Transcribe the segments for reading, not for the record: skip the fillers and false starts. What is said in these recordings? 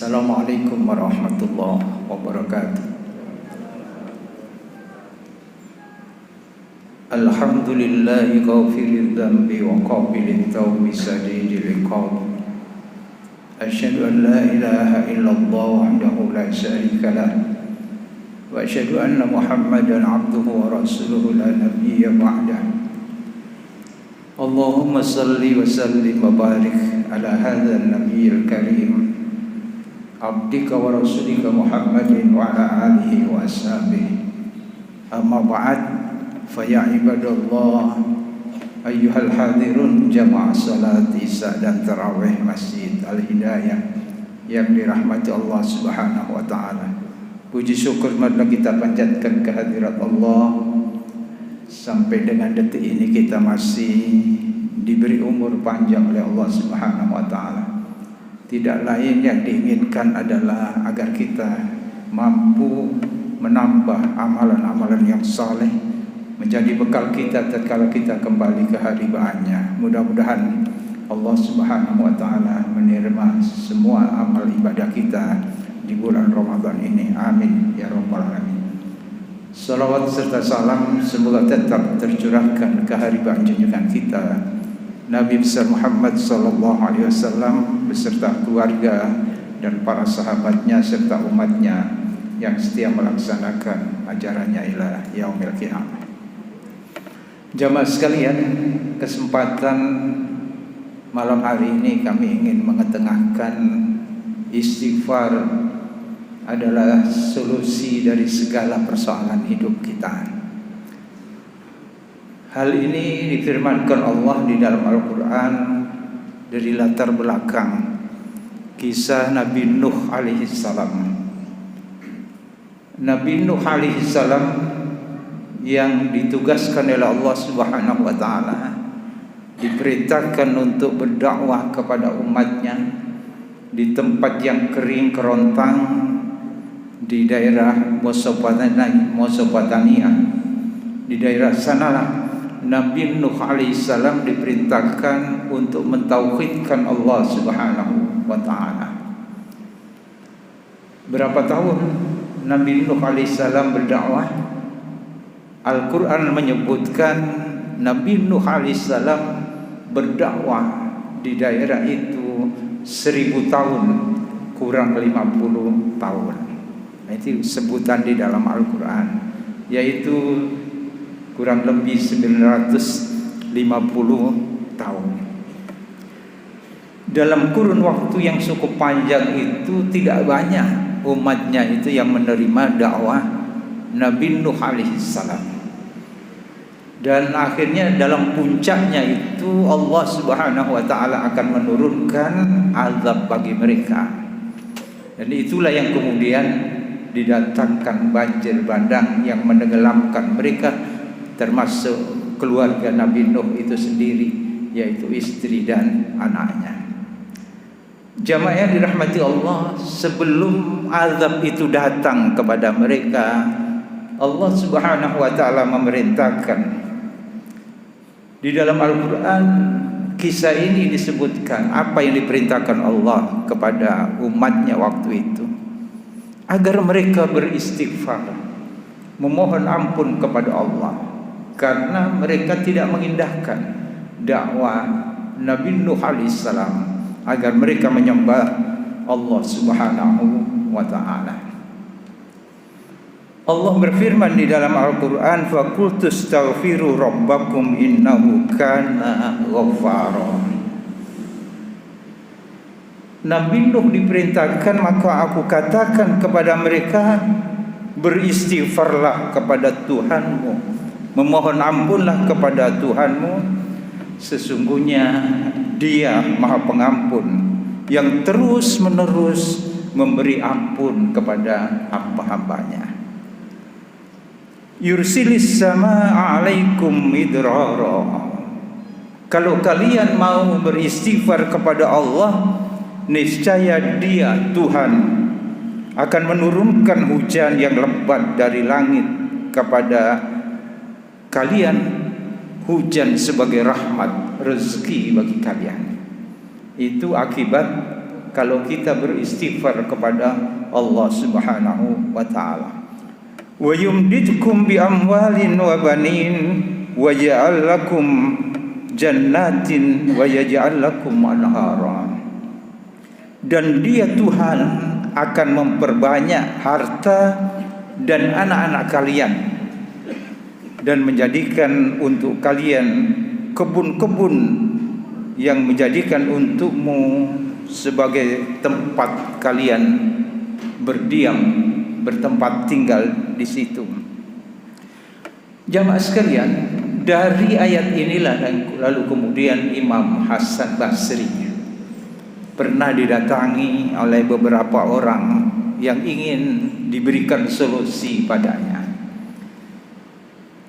Assalamualaikum warahmatullahi wabarakatuh. Alhamdulillahi ghafiril dzambi wa qabilit tawbi sadidil iqab. Asyhadu an la ilaha illallah wahdahu la syarika lah wa asyhadu anna Muhammadan abduhu wa rasuluhu la nabiyya ba'dah. Allahumma salli wa sallim wa barik ala hadzal nabiyil karim abdika wa rasulika Muhammadin wa ala alihi wa ashabihi. Amma ba'd, fa ya ibadallah ayyuhal hadirun jamaah salat isya dan tarawih Masjid Al-Hidayah yang dirahmati Allah Subhanahu wa taala. Puji syukur marilah kita panjatkan kehadirat Allah. Sampai dengan detik ini kita masih diberi umur panjang oleh Allah Subhanahu wa taala. Tidak lain yang diinginkan adalah agar kita mampu menambah amalan-amalan yang saleh menjadi bekal kita tatkala kita kembali ke hadibaannya. Mudah-mudahan Allah Subhanahu wa taala menerima semua amal ibadah kita di bulan Ramadan ini. Amin ya rabbal alamin. Salawat serta salam semoga tetap tercurahkan ke haribaan junjungan kita Nabi besar Muhammad sallallahu alaihi wasallam beserta keluarga dan para sahabatnya serta umatnya yang setia melaksanakan ajarannya ila yaumil qiyamah. Jamaah sekalian, kesempatan malam hari ini kami ingin mengetengahkan istighfar adalah solusi dari segala persoalan hidup kita. Hal ini difirmankan Allah di dalam Al-Quran dari latar belakang kisah Nabi Nuh alaihi salam. Nabi Nuh alaihi salam yang ditugaskan oleh Allah Subhanahu wa taala diperintahkan untuk berdakwah kepada umatnya di tempat yang kering kerontang di daerah Mesopotamia. Di daerah sanalah Nabi Nuh alaihissalam diperintahkan untuk mentauhidkan Allah Subhanahu wa taala. Berapa tahun Nabi Nuh alaihissalam berdakwah? Al-Quran menyebutkan Nabi Nuh alaihissalam berdakwah di daerah itu 1000 tahun kurang 50 tahun. Itu sebutan di dalam Al-Quran, yaitu kurang lebih 950 tahun. Dalam kurun waktu yang cukup panjang itu tidak banyak umatnya itu yang menerima dakwah Nabi Nuh alaihissalam. Dan akhirnya dalam puncaknya itu Allah Subhanahu wa taala akan menurunkan azab bagi mereka. Dan itulah yang kemudian didatangkan banjir bandang yang menenggelamkan mereka, termasuk keluarga Nabi Nuh itu sendiri, yaitu istri dan anaknya. Jamaah yang dirahmati Allah, sebelum azab itu datang kepada mereka, Allah Subhanahu wa taala memerintahkan di dalam Al-Quran. Kisah ini disebutkan apa yang diperintahkan Allah kepada umatnya waktu itu, agar mereka beristighfar, memohon ampun kepada Allah, karena mereka tidak mengindahkan dakwah Nabi Nuh alaihissalam agar mereka menyembah Allah Subhanahu wa taala. Allah berfirman di dalam Al-Quran, faqultu astaghfiru rabbakum innahu kana ghaffara. Nabi Nuh diperintahkan, maka aku katakan kepada mereka, beristighfarlah kepada Tuhanmu, memohon ampunlah kepada Tuhanmu, sesungguhnya Dia Maha Pengampun yang terus menerus memberi ampun kepada hamba-hambanya. Yursilis samaa alaikum midrara. Kalau kalian mau beristighfar kepada Allah, niscaya Dia Tuhan akan menurunkan hujan yang lebat dari langit kepada kalian, hujan sebagai rahmat rezeki bagi kalian. Itu akibat kalau kita beristighfar kepada Allah Subhanahu wa taala. Wa yumdidkum bi amwalin wa banin wa yaj'al lakum jannatin wa yaj'al lakum anhara. Dan Dia Tuhan akan memperbanyak harta dan anak-anak kalian, dan menjadikan untuk kalian kebun-kebun yang menjadikan untukmu sebagai tempat kalian berdiam, bertempat tinggal di situ. Jamaah sekalian, dari ayat inilah lalu kemudian Imam Hasan Basri pernah didatangi oleh beberapa orang yang ingin diberikan solusi padanya.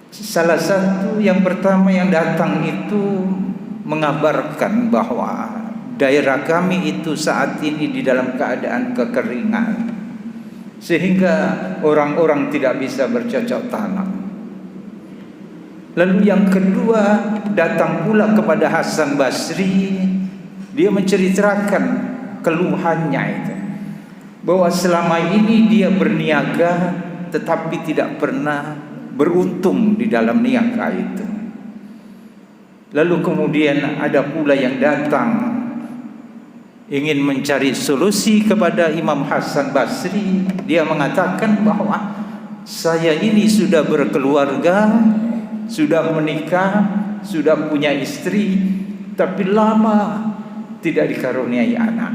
Salah satu yang pertama yang datang itu mengabarkan bahwa daerah kami itu saat ini di dalam keadaan kekeringan, sehingga orang-orang tidak bisa bercocok tanam. Lalu yang kedua datang pula kepada Hasan Basri, dia menceritakan keluhannya itu, bahwa selama ini dia berniaga tetapi tidak pernah beruntung di dalam niaga itu. Lalu kemudian ada pula yang datang ingin mencari solusi kepada Imam Hasan Basri. Dia mengatakan bahwa saya ini sudah berkeluarga, sudah menikah, sudah punya istri, tapi lama tidak dikaruniai anak.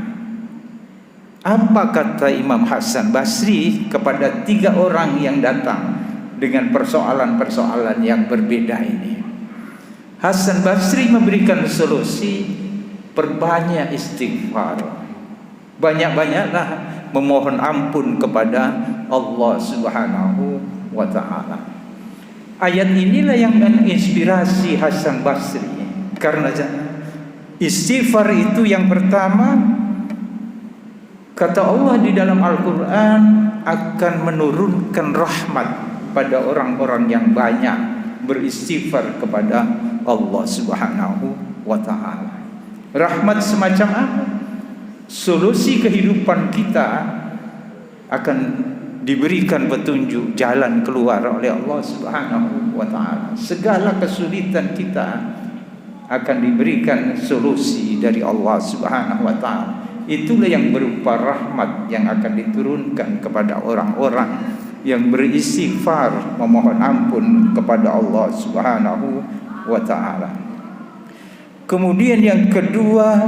Apa kata Imam Hasan Basri kepada 3 orang yang datang dengan persoalan-persoalan yang berbeda ini? Hasan Basri memberikan solusi, perbanyak istighfar, banyak-banyaklah memohon ampun kepada Allah Subhanahu wa ta'ala. Ayat inilah yang menginspirasi Hasan Basri, karena istighfar itu yang pertama, kata Allah di dalam Al-Quran, akan menurunkan rahmat pada orang-orang yang banyak beristighfar kepada Allah Subhanahu wa ta'ala. Rahmat semacam apa? Solusi kehidupan kita akan diberikan petunjuk jalan keluar oleh Allah Subhanahu wa ta'ala. Segala kesulitan kita akan diberikan solusi dari Allah Subhanahu wa ta'ala. Itulah yang berupa rahmat yang akan diturunkan kepada orang-orang yang beristighfar, memohon ampun kepada Allah Subhanahu wa ta'ala. Kemudian yang kedua,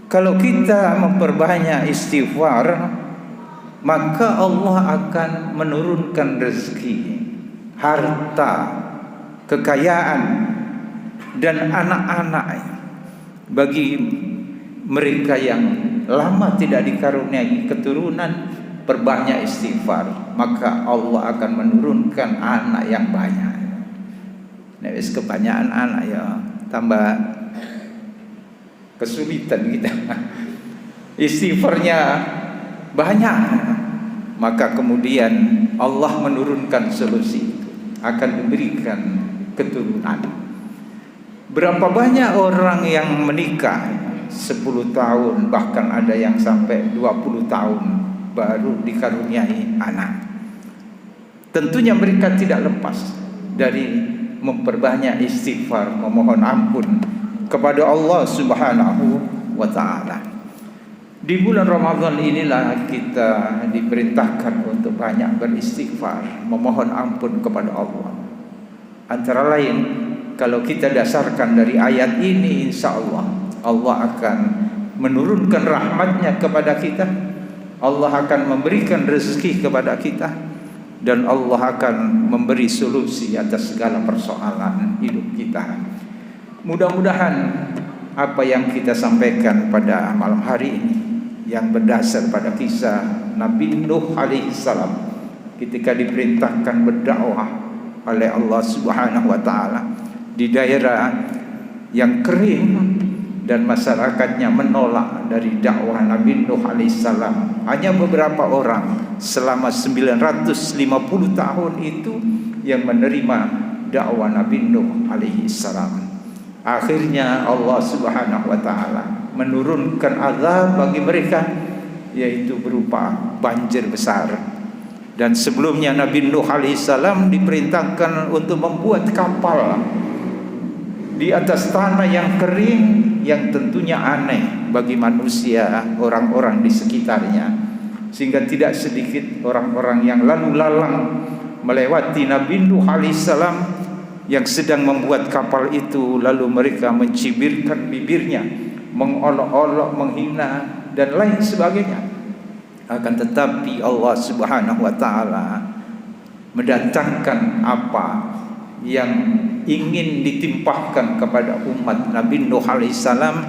kalau kita memperbanyak istighfar, maka Allah akan menurunkan rezeki, harta, kekayaan, dan anak-anak bagi mereka yang lama tidak dikaruniai keturunan. Perbanyak istighfar, maka Allah akan menurunkan anak yang banyak. Nah, kebanyakan anak ya tambah kesulitan kita. Istighfarnya banyak, maka kemudian Allah menurunkan solusi, akan diberikan keturunan. Berapa banyak orang yang menikah 10 tahun, bahkan ada yang sampai 20 tahun baru dikaruniai anak. Tentunya mereka tidak lepas dari memperbanyak istighfar, memohon ampun kepada Allah Subhanahu wa ta'ala. Di bulan Ramadan inilah kita diperintahkan untuk banyak beristighfar, memohon ampun kepada Allah. Antara lain, kalau kita dasarkan dari ayat ini, insya Allah Allah akan menurunkan rahmatnya kepada kita, Allah akan memberikan rezeki kepada kita, dan Allah akan memberi solusi atas segala persoalan hidup kita. Mudah-mudahan apa yang kita sampaikan pada malam hari ini, yang berdasar pada kisah Nabi Nuh alaihissalam ketika diperintahkan berdakwah oleh Allah Subhanahu wa ta'ala di daerah yang kering dan masyarakatnya menolak dari dakwah Nabi Nuh alaihissalam. Hanya beberapa orang selama 950 tahun itu yang menerima dakwah Nabi Nuh alaihissalam. Akhirnya Allah Subhanahu wa ta'ala menurunkan azab bagi mereka, yaitu berupa banjir besar. Dan sebelumnya Nabi Nuh alaihissalam diperintahkan untuk membuat kapal di atas tanah yang kering, yang tentunya aneh bagi manusia, orang-orang di sekitarnya, sehingga tidak sedikit orang-orang yang lalu lalang melewati Nabi Nuh alaihissalam yang sedang membuat kapal itu, lalu mereka mencibirkan bibirnya, mengolok-olok, menghina dan lain sebagainya. Akan tetapi Allah Subhanahu wa taala mendatangkan apa yang ingin ditimpahkan kepada umat Nabi Nuh alaihissalam,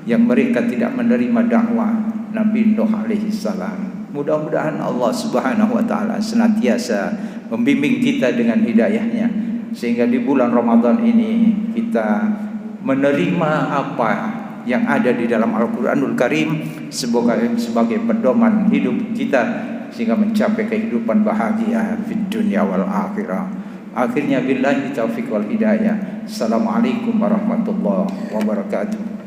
yang mereka tidak menerima dakwah Nabi Nuh alaihissalam. Mudah-mudahan Allah Subhanahu wa taala senantiasa membimbing kita dengan hidayahnya, sehingga di bulan Ramadan ini kita menerima apa yang ada di dalam Al-Quranul Karim sebagai pedoman hidup kita, sehingga mencapai kehidupan bahagia di dunia wal akhirah. Akhirnya billahi taufiq wal hidayah. Assalamualaikum warahmatullahi wabarakatuh.